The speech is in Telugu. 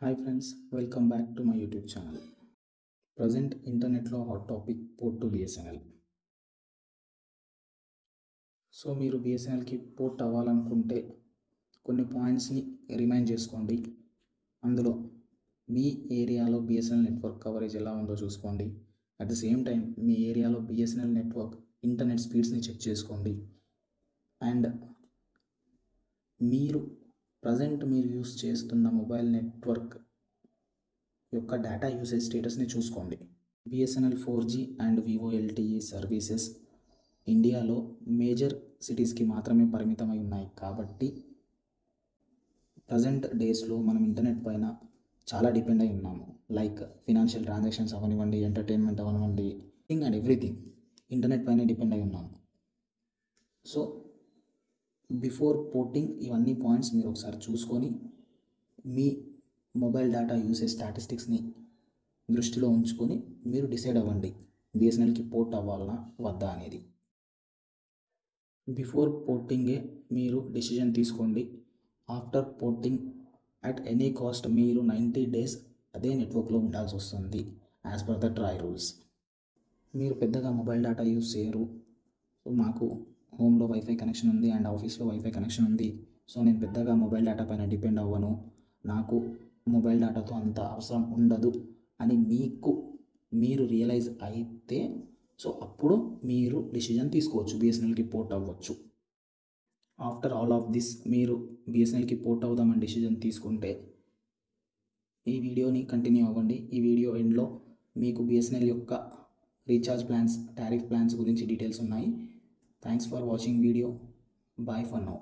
Hi friends, welcome back to my YouTube channel. Present internet లో hot topic port to BSNL. So మీరు బిఎస్ఎన్ఎల్కి పోర్ట్ అవ్వాలనుకుంటే కొన్ని పాయింట్స్ని రిమైండ్ చేసుకోండి. అందులో మీ ఏరియాలో బిఎస్ఎన్ఎల్ నెట్వర్క్ కవరేజ్ ఎలా ఉందో చూసుకోండి. అట్ ద సేమ్ టైం మీ ఏరియాలో బిఎస్ఎన్ఎల్ నెట్వర్క్ ఇంటర్నెట్ స్పీడ్స్ని చెక్ చేసుకోండి. అండ్ మీరు మీరు యూస్ చేస్తున్న మొబైల్ నెట్వర్క్ యొక్క డేటా యూసేజ్ స్టేటస్ని చూసుకోండి. BSNL 4G and Vivo LTE services ఇండియాలో మేజర్ సిటీస్కి మాత్రమే పరిమితమై ఉన్నాయి. కాబట్టి ప్రజెంట్ డేస్లో మనం ఇంటర్నెట్ పైన చాలా డిపెండ్ అయి ఉన్నాము. లైక్ ఫినాన్షియల్ ట్రాన్సాక్షన్స్ అవనివ్వండి, ఎంటర్టైన్మెంట్ అవనివ్వండి, థింగ్ అండ్ ఎవ్రీథింగ్ ఇంటర్నెట్ పైన డిపెండ్ అయి ఉన్నాము. సో బిఫోర్ పోర్టింగ్ ఇవన్నీ పాయింట్స్ మీరు ఒకసారి చూసుకొని మీ మొబైల్ డేటా యూసేజ్ స్టాటిస్టిక్స్ని దృష్టిలో ఉంచుకొని మీరు డిసైడ్ అవ్వండి బిఎస్ఎన్ఎల్కి పోర్ట్ అవ్వాలనా వద్దా అనేది. బిఫోర్ పోర్టింగే మీరు డిసిజన్ తీసుకోండి. After porting at any cost మీరు 90 days అదే నెట్వర్క్లో ఉండాల్సి వస్తుంది as per the TRAI rules. మీరు పెద్దగా మొబైల్ డేటా యూస్ చేయరు. సో మాకు హోమ్లో వైఫై కనెక్షన్ ఉంది అండ్ ఆఫీస్లో వైఫై కనెక్షన్ ఉంది. సో నేను పెద్దగా మొబైల్ డేటా పైన డిపెండ్ అవ్వను, నాకు మొబైల్ డేటాతో అంత అవసరం ఉండదు అని మీరు రియలైజ్ అయితే సో అప్పుడు మీరు డిసిజన్ తీసుకోవచ్చు, బిఎస్ఎన్ఎల్కి పోర్ట్ అవ్వచ్చు. ఆఫ్టర్ ఆల్ ఆఫ్ దిస్ మీరు బిఎస్ఎన్ఎల్కి పోర్ట్ అవుదామని డిసిజన్ తీసుకుంటే ఈ వీడియోని కంటిన్యూ అవ్వండి. ఈ వీడియో ఎండ్లో మీకు బిఎస్ఎన్ఎల్ యొక్క రీఛార్జ్ ప్లాన్స్, టారిఫ్ ప్లాన్స్ గురించి డీటెయిల్స్ ఉన్నాయి. Thanks for watching video. Bye for now.